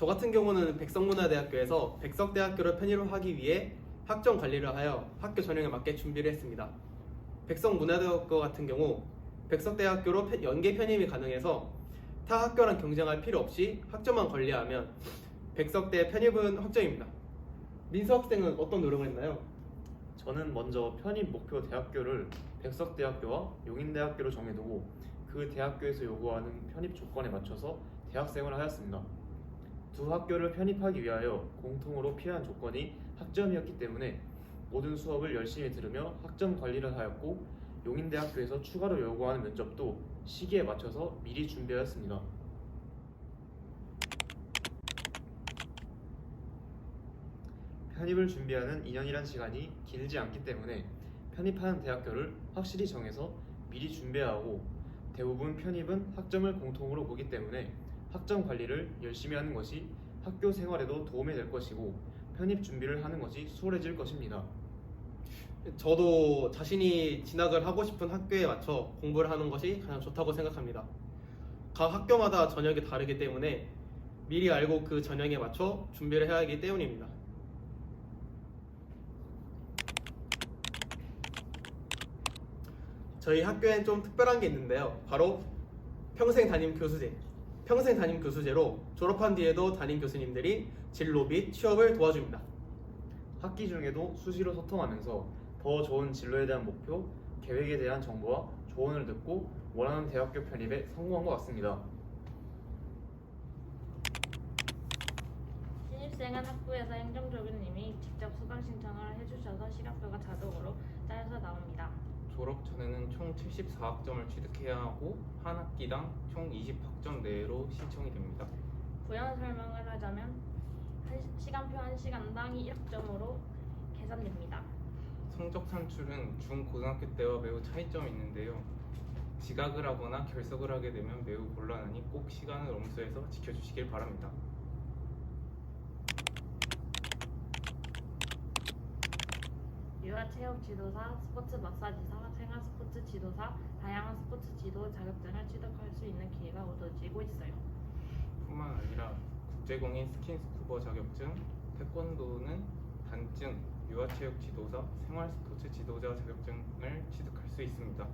저 같은 경우는 백석문화대학교에서 백석대학교로 편입을 하기 위해 학점 관리를 하여 학교 전형에 맞게 준비를 했습니다. 백석문화대학교 같은 경우 백석대학교로 연계 편입이 가능해서 타 학교랑 경쟁할 필요 없이 학점만 관리하면 백석대 편입은 확정입니다. 민수 학생은 어떤 노력을 했나요? 저는 먼저 편입 목표 대학교를 백석대학교와 용인대학교로 정해두고 그 대학교에서 요구하는 편입 조건에 맞춰서 대학생활을 하였습니다. 두 학교를 편입하기 위하여 공통으로 필요한 조건이 학점이었기 때문에 모든 수업을 열심히 들으며 학점 관리를 하였고 용인대학교에서 추가로 요구하는 면접도 시기에 맞춰서 미리 준비하였습니다. 편입을 준비하는 2년이란 시간이 길지 않기 때문에 편입하는 대학교를 확실히 정해서 미리 준비하고 대부분 편입은 학점을 공통으로 보기 때문에 학점 관리를 열심히 하는 것이 학교 생활에도 도움이 될 것이고 편입 준비를 하는 것이 수월해질 것입니다. 저도 자신이 진학을 하고 싶은 학교에 맞춰 공부를 하는 것이 가장 좋다고 생각합니다. 각 학교마다 전형이 다르기 때문에 미리 알고 그 전형에 맞춰 준비를 해야 하기 때문입니다. 저희 학교엔 좀 특별한 게 있는데요. 바로 평생 담임 교수제. 평생 담임 교수제로 졸업한 뒤에도 담임 교수님들이 진로 및 취업을 도와줍니다. 학기 중에도 수시로 소통하면서 더 좋은 진로에 대한 목표, 계획에 대한 정보와 조언을 듣고 원하는 대학교 편입에 성공한 것 같습니다. 신입생은 학부에서 행정교수님이 직접 수강 신청을 해주셔서 시간표가 자동으로 짜여서 나옵니다. 졸업 전에는 총 74학점을 취득해야 하고 한 학기당 총 20학점 내로 신청이 됩니다. 부연 설명을 하자면 시간표 1시간당 1학점으로 계산됩니다. 성적 산출은 중고등학교 때와 매우 차이점이 있는데요. 지각을 하거나 결석을 하게 되면 매우 곤란하니 꼭 시간을 엄수해서 지켜주시길 바랍니다. 유아체육 지도사, 스포츠 마사지사, 생활스포츠 지도사, 다양한 스포츠 지도 자격증을 취득할 수 있는 기회가 얻어지고 있어요. 뿐만 아니라 국제공인 스킨스쿠버 자격증, 태권도는 단증, 유아체육 지도사, 생활스포츠 지도자 자격증을 취득할 수 있습니다.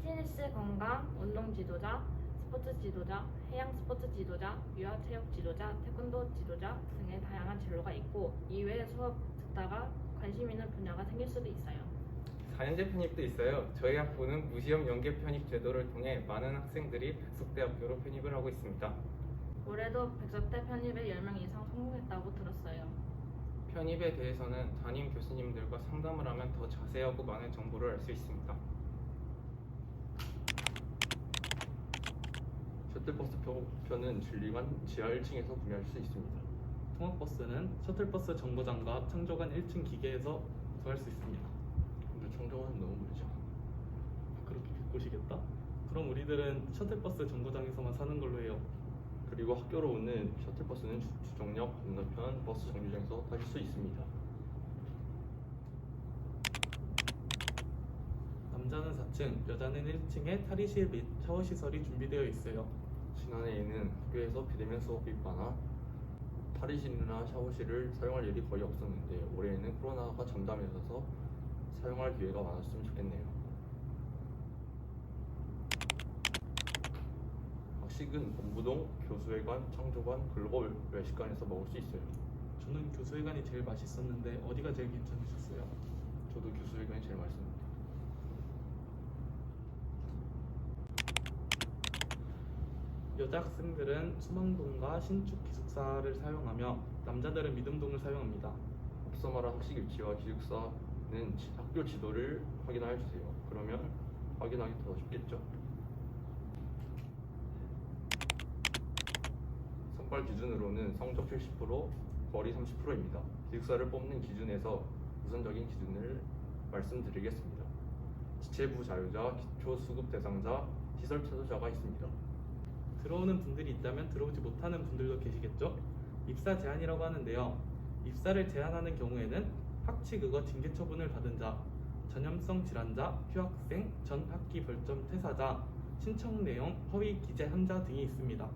피트니스 건강, 운동 지도자, 스포츠 지도자, 해양 스포츠 지도자, 유아체육 지도자, 태권도 지도자 등의 다양한 진로가 있고 이외에 수업 듣다가 관심 있는 분야가 생길 수도 있어요. 4년제 편입도 있어요. 저희 학부는 무시험 연계 편입 제도를 통해 많은 학생들이 백석대학교로 편입을 하고 있습니다. 올해도 백석대 편입에 10명 이상 성공했다고 들었어요. 편입에 대해서는 담임 교수님들과 상담을 하면 더 자세하고 많은 정보를 알 수 있습니다. 셔틀버스 표는 진리관 지하 1층에서 구매할 수 있습니다. 통학버스는 셔틀버스 정거장과 창조관 1층 기계에서 구할 수 있습니다. 근데 청정원은 너무 멀죠. 그렇게 바꾸시겠다? 그럼 우리들은 셔틀버스 정거장에서만 사는 걸로 해요. 그리고 학교로 오는 셔틀버스는 주정역 건너편 버스 정류장에서 타실 수 있습니다. 남자는 4층, 여자는 1층에 탈의실 및 샤워시설이 준비되어 있어요. 지난해에는 학교에서 비대면 수업이 많아 탈의실이나 샤워실을 사용할 일이 거의 없었는데 올해에는 코로나가 잠잠해져서 사용할 기회가 많았으면 좋겠네요. 학식은 본부동, 교수회관, 창조관, 글로벌 외식관에서 먹을 수 있어요. 저는 교수회관이 제일 맛있었는데 어디가 제일 괜찮으셨어요? 저도 교수회관이 제일 맛있습니다. 여자 학생들은 수망동과 신축 기숙사를 사용하며 남자들은 믿음동을 사용합니다. 앞서 말한 학식 일지와 기숙사는 학교 지도를 확인하여 주세요. 그러면 확인하기 더 쉽겠죠? 선발 기준으로는 성적 70%, 거리 30%입니다. 기숙사를 뽑는 기준에서 우선적인 기준을 말씀드리겠습니다. 지체부 자유자, 기초 수급 대상자, 시설 최소자가 있습니다. 들어오는 분들이 있다면 들어오지 못하는 분들도 계시겠죠? 입사 제한이라고 하는데요. 입사를 제한하는 경우에는 학칙의거 징계 처분을 받은 자, 전염성 질환자, 휴학생, 전 학기 벌점 퇴사자, 신청 내용, 허위 기재 한자 등이 있습니다.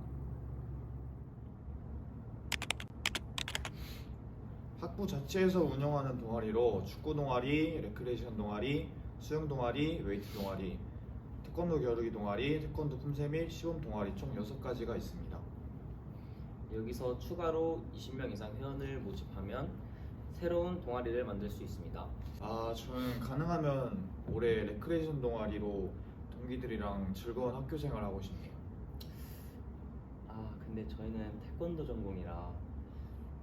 학부 자체에서 운영하는 동아리로 축구 동아리, 레크레이션 동아리, 수영 동아리, 웨이트 동아리, 태권도 겨루기 동아리, 태권도 품새 및 시범 동아리 총 6가지가 있습니다. 여기서 추가로 20명 이상 회원을 모집하면 새로운 동아리를 만들 수 있습니다. 저는 가능하면 올해 레크레이션 동아리로 동기들이랑 즐거운 학교 생활 하고 싶네요. 근데 저희는 태권도 전공이라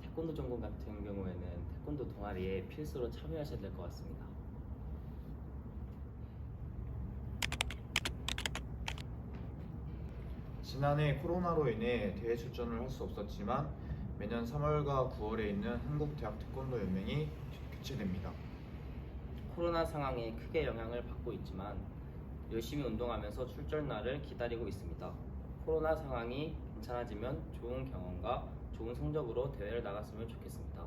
태권도 전공 같은 경우에는 태권도 동아리에 필수로 참여하셔야 될 것 같습니다. 지난해 코로나로 인해 대회 출전을 할 수 없었지만 매년 3월과 9월에 있는 한국대학 태권도 연맹이 개최됩니다. 코로나 상황에 크게 영향을 받고 있지만 열심히 운동하면서 출전날을 기다리고 있습니다. 코로나 상황이 괜찮아지면 좋은 경험과 좋은 성적으로 대회를 나갔으면 좋겠습니다.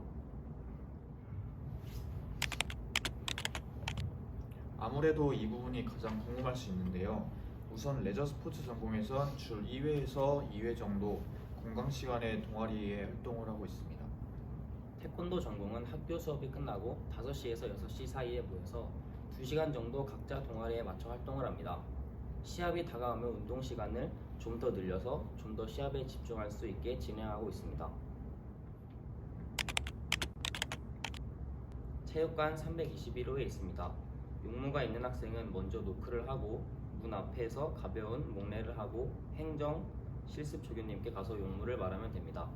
아무래도 이 부분이 가장 궁금할 수 있는데요. 우선 레저 스포츠 전공에선 주 2회에서 2회 정도 공강 시간에 동아리에 활동을 하고 있습니다. 태권도 전공은 학교 수업이 끝나고 5시에서 6시 사이에 모여서 2시간 정도 각자 동아리에 맞춰 활동을 합니다. 시합이 다가오면 운동 시간을 좀 더 늘려서 좀 더 시합에 집중할 수 있게 진행하고 있습니다. 체육관 321호에 있습니다. 용무가 있는 학생은 먼저 노크를 하고 문 앞에서 가벼운 목례를 하고 행정, 실습 조교님께 가서 용무를 말하면 됩니다.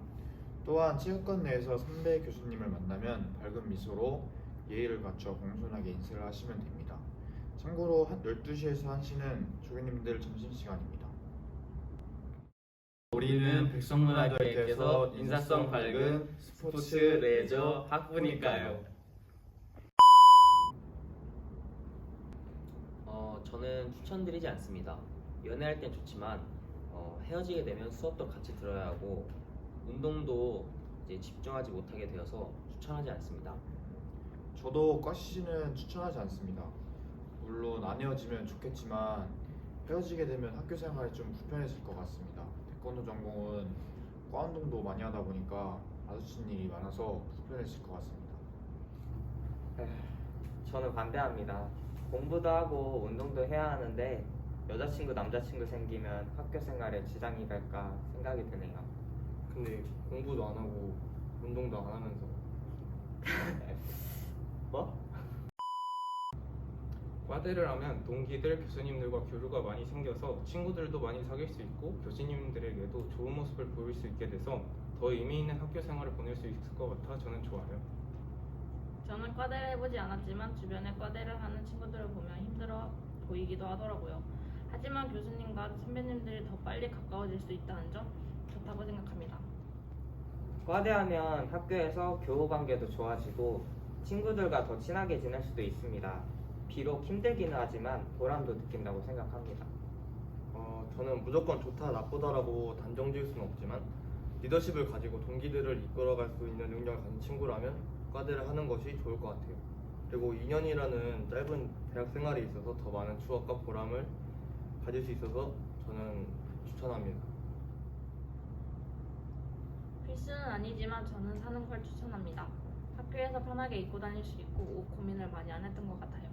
또한 체육관 내에서 선배 교수님을 만나면 밝은 미소로 예의를 갖춰 공손하게 인사를 하시면 됩니다. 참고로 12시에서 1시는 조교님들 점심시간입니다. 우리는 백성문화교육에서 인사성 밝은 스포츠 레저 학부니까요. 저는 추천드리지 않습니다. 연애할 땐 좋지만 헤어지게 되면 수업도 같이 들어야 하고 운동도 이제 집중하지 못하게 되어서 추천하지 않습니다. 저도 과시는 추천하지 않습니다. 물론 안 헤어지면 좋겠지만 헤어지게 되면 학교 생활이 좀 불편해질 것 같습니다. 태권도 전공은 과 운동도 많이 하다 보니까 마주치는 일이 많아서 불편해질 것 같습니다. 저는 반대합니다. 공부도 하고 운동도 해야 하는데 여자친구, 남자친구 생기면 학교 생활에 지장이 갈까 생각이 드네요. 근데 공부도 안 하고 운동도 안 하면서 뭐? 과대를 하면 동기들, 교수님들과 교류가 많이 생겨서 친구들도 많이 사귈 수 있고 교수님들에게도 좋은 모습을 보일 수 있게 돼서 더 의미 있는 학교 생활을 보낼 수 있을 것 같아 저는 좋아요. 저는 과대를 해보지 않았지만 주변에 과대를 하는 친구들을 보면 힘들어 보이기도 하더라고요. 하지만 교수님과 선배님들이 더 빨리 가까워질 수 있다는 점 좋다고 생각합니다. 과대하면 학교에서 교우 관계도 좋아지고 친구들과 더 친하게 지낼 수도 있습니다. 비록 힘들기는 하지만 보람도 느낀다고 생각합니다. 저는 무조건 좋다 나쁘다라고 단정 지을 수는 없지만 리더십을 가지고 동기들을 이끌어갈 수 있는 능력을 가진 친구라면 과대를 하는 것이 좋을 것 같아요. 그리고 2년이라는 짧은 대학 생활에 있어서 더 많은 추억과 보람을 가질 수 있어서 저는 추천합니다. 필수는 아니지만 저는 사는 걸 추천합니다. 학교에서 편하게 입고 다닐 수 있고 옷 고민을 많이 안 했던 것 같아요.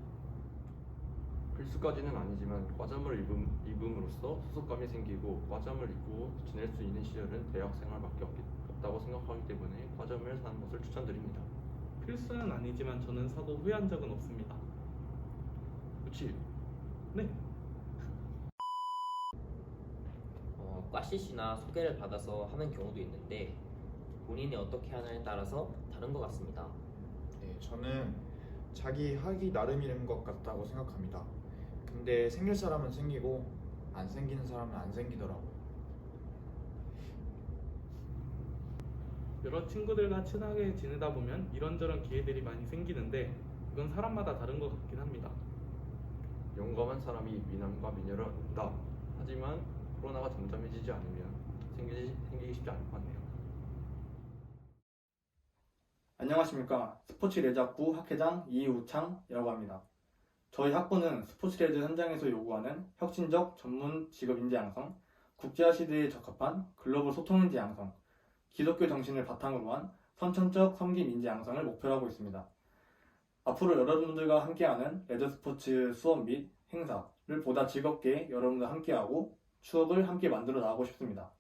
필수까지는 아니지만 과잠을 입음으로써 소속감이 생기고 과잠을 입고 지낼 수 있는 시절은 대학 생활밖에 없다고 생각하기 때문에 과잠을 사는 것을 추천드립니다. 필수는 아니지만 저는 사고 후회한 적은 없습니다. 그치? 네. 과시시나 소개를 받아서 하는 경우도 있는데 본인이 어떻게 하느냐에 따라서 다른 것 같습니다. 네, 저는 자기 하기 나름인 것 같다고 생각합니다. 근데 생길 사람은 생기고 안 생기는 사람은 안 생기더라고요. 여러 친구들과 친하게 지내다 보면 이런저런 기회들이 많이 생기는데 이건 사람마다 다른 것 같긴 합니다. 용감한 사람이 미남과 미녀를 얻는다. 하지만 코로나가 잠잠해지지 않으면 생기기 쉽지 않을 것 같네요. 안녕하십니까. 스포츠 레저학부 학회장 이우창이라고 합니다. 저희 학부는 스포츠레드 현장에서 요구하는 혁신적 전문 직업 인재 양성, 국제화 시대에 적합한 글로벌 소통 인재 양성, 기독교 정신을 바탕으로 한 선천적 섬김 인재 양성을 목표로 하고 있습니다. 앞으로 여러분들과 함께하는 레드스포츠 수업 및 행사를 보다 즐겁게 여러분들과 함께하고 추억을 함께 만들어 나가고 싶습니다.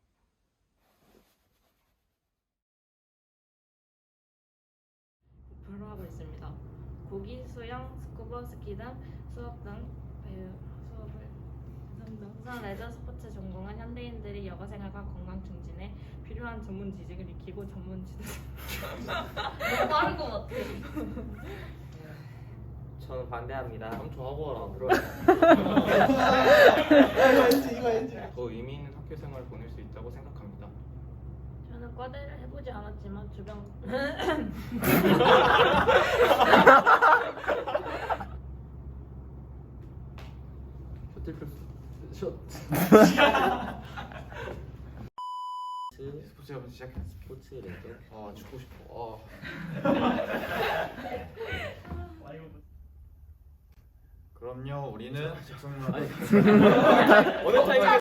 목표로 하고 있습니다. 고기, 수영, 스쿠버, 스키 등 수업을 우선 레저 스포츠 전공은 현대인들이 여가 생활과 건강 증진에 필요한 전문 지식을 익히고 전문 지도 너무 빠른 것 같아. 저는 반대합니다. 감초하고 들어. 더 의미 있는 학교 생활을 보낼 수 있다고 생각합니다. 저는 과대를 해보지 않았지만 주변 스포츠 한번 시작했습니다. 스포츠 레저 아 죽고 싶어. 그럼요, 우리는 어느 타임